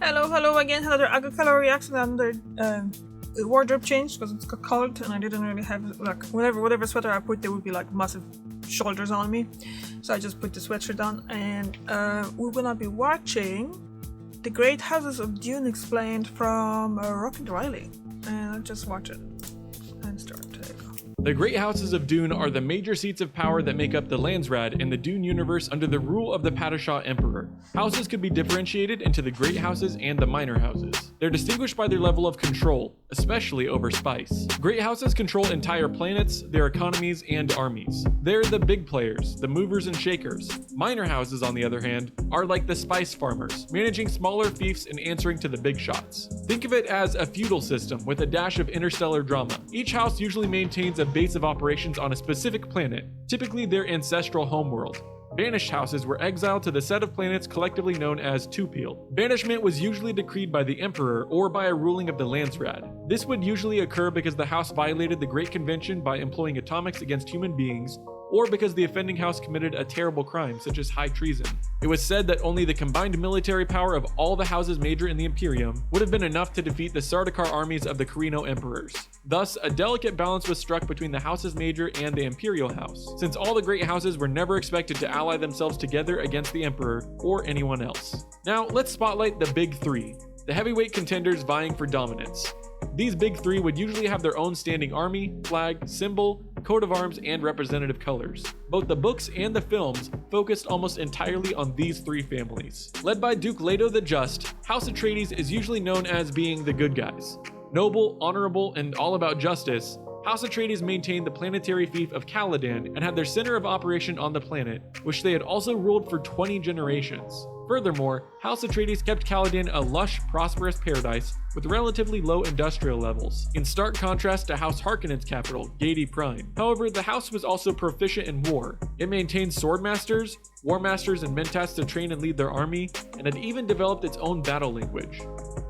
Hello again. Another agricultural reaction and the wardrobe change because it's got cold and I didn't really have like whatever sweater I put there would be like massive shoulders on me, so I just put the sweatshirt on. And we're gonna be watching The Great Houses of Dune explained from Rocket Riley, and I'll just watch it and start. The Great Houses of Dune are the major seats of power that make up the Landsraad in the Dune universe under the rule of the Padishah Emperor. Houses could be differentiated into the Great Houses and the Minor Houses. They're distinguished by their level of control, especially over spice. Great Houses control entire planets, their economies, and armies. They're the big players, the movers and shakers. Minor Houses, on the other hand, are like the spice farmers, managing smaller fiefs and answering to the big shots. Think of it as a feudal system with a dash of interstellar drama. Each house usually maintains a base of operations on a specific planet, typically their ancestral homeworld. Banished houses were exiled to the set of planets collectively known as Tupil. Banishment was usually decreed by the Emperor or by a ruling of the Landsraad. This would usually occur because the house violated the Great Convention by employing atomics against human beings, or because the offending house committed a terrible crime such as high treason. It was said that only the combined military power of all the houses major in the Imperium would have been enough to defeat the Sardaukar armies of the Carino emperors. Thus, a delicate balance was struck between the houses major and the Imperial house, since all the great houses were never expected to ally themselves together against the Emperor or anyone else. Now, let's spotlight the big three, the heavyweight contenders vying for dominance. These big three would usually have their own standing army, flag, symbol, coat of arms, and representative colors. Both the books and the films focused almost entirely on these three families. Led by Duke Leto the Just, House Atreides is usually known as being the good guys. Noble, honorable, and all about justice, House Atreides maintained the planetary fief of Caladan and had their center of operation on the planet, which they had also ruled for 20 generations. Furthermore, House Atreides kept Caladan a lush, prosperous paradise with relatively low industrial levels, in stark contrast to House Harkonnen's capital, Gadi Prime. However, the house was also proficient in war. It maintained swordmasters, war masters, and mentats to train and lead their army, and had even developed its own battle language.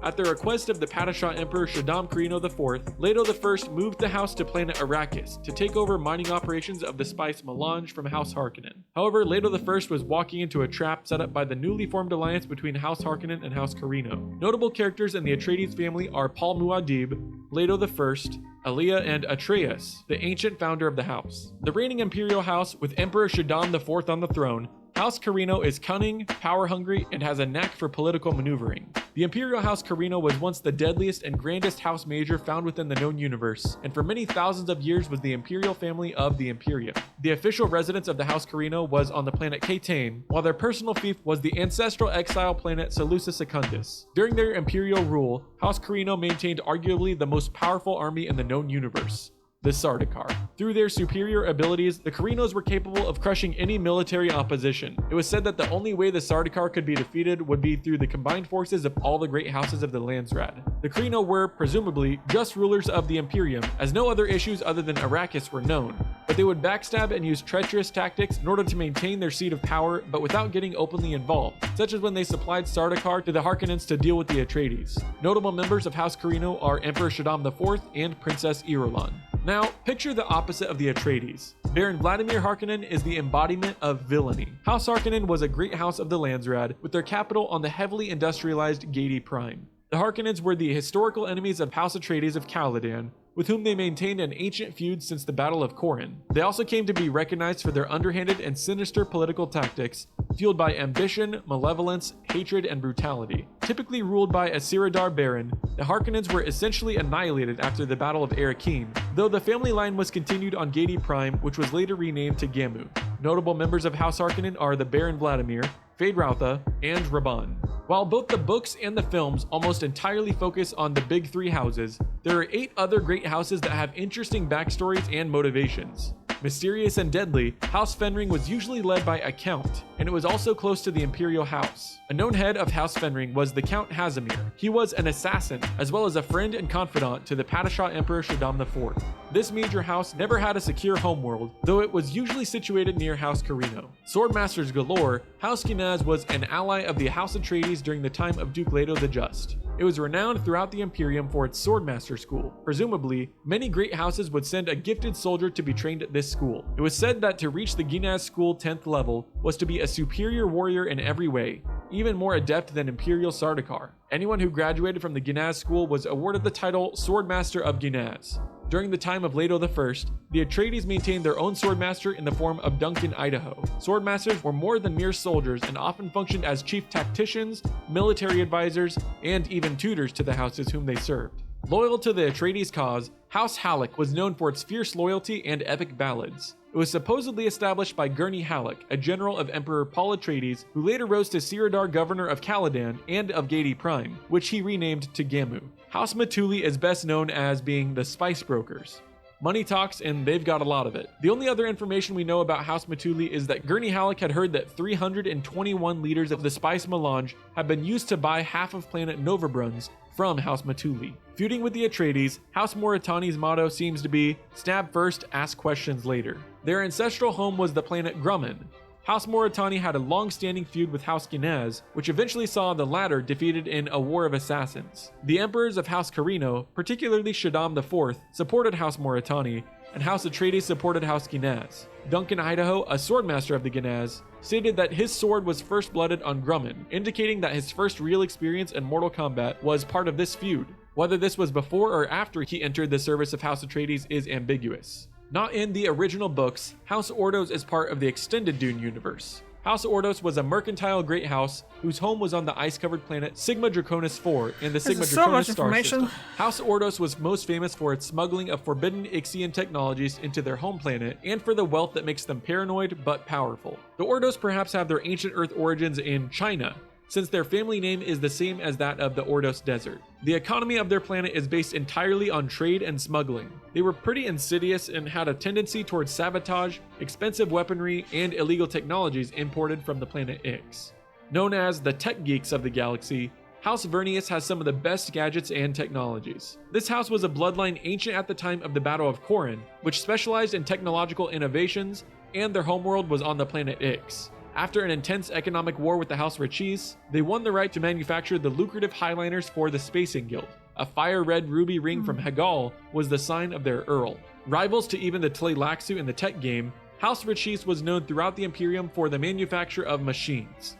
At the request of the Padishah Emperor Shaddam Carino IV, Leto I moved the house to planet Arrakis to take over mining operations of the spice melange from House Harkonnen. However, Leto I was walking into a trap set up by the newly formed alliance between House Harkonnen and House Carino. Notable characters in the Atreides family are Paul Muad'Dib, Leto I, Alia, and Atreus, the ancient founder of the house. The reigning imperial house, with Emperor Shaddam IV on the throne, House Carino is cunning, power-hungry, and has a knack for political maneuvering. The Imperial House Carino was once the deadliest and grandest house major found within the known universe, and for many thousands of years was the imperial family of the Imperium. The official residence of the House Carino was on the planet Khatain, while their personal fief was the ancestral exile planet Seleucia Secundus. During their imperial rule, House Carino maintained arguably the most powerful army in the known universe, the Sardaukar. Through their superior abilities, the Carinos were capable of crushing any military opposition. It was said that the only way the Sardaukar could be defeated would be through the combined forces of all the great houses of the Landsraad. The Carino were, presumably, just rulers of the Imperium, as no other issues other than Arrakis were known, but they would backstab and use treacherous tactics in order to maintain their seat of power, but without getting openly involved, such as when they supplied Sardaukar to the Harkonnens to deal with the Atreides. Notable members of House Carino are Emperor Shaddam IV and Princess Irulan. Now, picture the opposite of the Atreides. Baron Vladimir Harkonnen is the embodiment of villainy. House Harkonnen was a great house of the Landsraad, with their capital on the heavily industrialized Gadi Prime. The Harkonnens were the historical enemies of House Atreides of Caladan, with whom they maintained an ancient feud since the Battle of Corran. They also came to be recognized for their underhanded and sinister political tactics, fueled by ambition, malevolence, hatred, and brutality. Typically ruled by a Siradar Baron, the Harkonnens were essentially annihilated after the Battle of Arrakeen, though the family line was continued on Gadi Prime, which was later renamed to Gamu. Notable members of House Harkonnen are the Baron Vladimir, Feyd-Rautha, and Rabban. While both the books and the films almost entirely focus on the big three houses, there are 8 other great houses that have interesting backstories and motivations. Mysterious and deadly, House Fenring was usually led by a count, and it was also close to the imperial house. A known head of House Fenring was the Count Hazimir. He was an assassin, as well as a friend and confidant to the Padishah Emperor Shaddam IV. This major house never had a secure homeworld, though it was usually situated near House Carino. Swordmasters galore, House Kinaz was an ally of the House Atreides during the time of Duke Leto the Just. It was renowned throughout the Imperium for its swordmaster school. Presumably, many great houses would send a gifted soldier to be trained at this school. It was said that to reach the Ginaz School 10th level was to be a superior warrior in every way, even more adept than Imperial Sardaukar. Anyone who graduated from the Gnaz school was awarded the title Swordmaster of Gnaz. During the time of Leto I, the Atreides maintained their own swordmaster in the form of Duncan Idaho. Swordmasters were more than mere soldiers and often functioned as chief tacticians, military advisors, and even tutors to the houses whom they served. Loyal to the Atreides cause, House Halleck was known for its fierce loyalty and epic ballads. It was supposedly established by Gurney Halleck, a general of Emperor Paul Atreides, who later rose to Ciridar governor of Caladan and of Gadi Prime, which he renamed to Gamu. House Matuli is best known as being the Spice Brokers. Money talks, and they've got a lot of it. The only other information we know about House Matuli is that Gurney Halleck had heard that 321 liters of the spice melange had been used to buy half of planet Novabruns from House Matuli. Feuding with the Atreides, House Moritani's motto seems to be, stab first, ask questions later. Their ancestral home was the planet Grumman. House Moritani had a long-standing feud with House Gnaz, which eventually saw the latter defeated in a war of assassins. The emperors of House Carino, particularly Shaddam IV, supported House Moritani, and House Atreides supported House Gnaz. Duncan Idaho, a swordmaster of the Gnaz, stated that his sword was first-blooded on Grumman, indicating that his first real experience in Mortal Kombat was part of this feud. Whether this was before or after he entered the service of House Atreides is ambiguous. Not in the original books, House Ordos is part of the extended Dune universe. House Ordos was a mercantile great house whose home was on the ice-covered planet Sigma Draconis IV in the Sigma Draconis star system. House Ordos was most famous for its smuggling of forbidden Ixian technologies into their home planet and for the wealth that makes them paranoid but powerful. The Ordos perhaps have their ancient Earth origins in China, since their family name is the same as that of the Ordos Desert. The economy of their planet is based entirely on trade and smuggling. They were pretty insidious and had a tendency towards sabotage, expensive weaponry, and illegal technologies imported from the planet Ix. Known as the tech geeks of the galaxy, House Vernius has some of the best gadgets and technologies. This house was a bloodline ancient at the time of the Battle of Corran, which specialized in technological innovations, and their homeworld was on the planet Ix. After an intense economic war with the House Rachis, they won the right to manufacture the lucrative highliners for the Spacing Guild. A fire-red ruby ring from Hagal was the sign of their Earl. Rivals to even the Tleilaxu in the tech game, House Rachis was known throughout the Imperium for the manufacture of machines.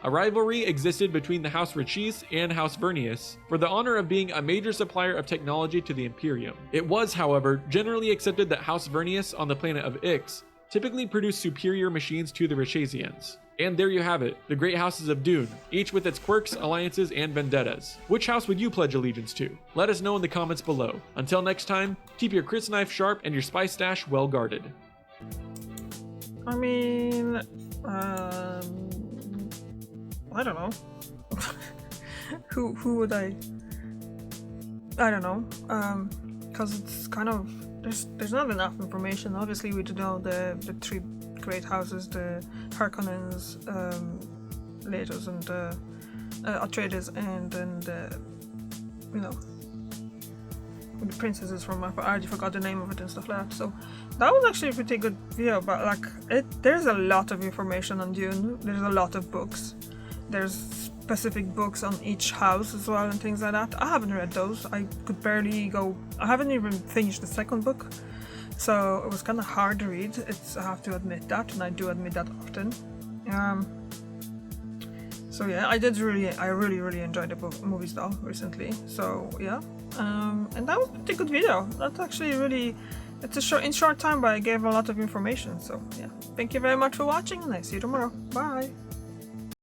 A rivalry existed between the House Rachis and House Vernius for the honor of being a major supplier of technology to the Imperium. It was, however, generally accepted that House Vernius on the planet of Ix typically produce superior machines to the Rachesians. And there you have it, the great houses of Dune, each with its quirks, alliances, and vendettas. Which house would you pledge allegiance to? Let us know in the comments below. Until next time, keep your Chris knife sharp and your spice stash well guarded. I mean, I don't know. who would I don't know, because it's kind of, there's not enough information. Obviously we do know the three great houses, the Harkonnens, Letos, and Atreides, and then the princesses from, I already forgot the name of it and stuff like that. So that was actually a pretty good video, but like there's a lot of information on Dune. There's a lot of books. There's specific books on each house as well and things like that. I haven't read those. I could barely go. I haven't even finished the second book, so it was kind of hard to read. I have to admit that, and I do admit that often. So yeah, I really enjoyed the movies though recently. So yeah, and that was a pretty good video. That's actually really, it's in short time, but I gave a lot of information. So yeah, thank you very much for watching, and I see you tomorrow. Bye.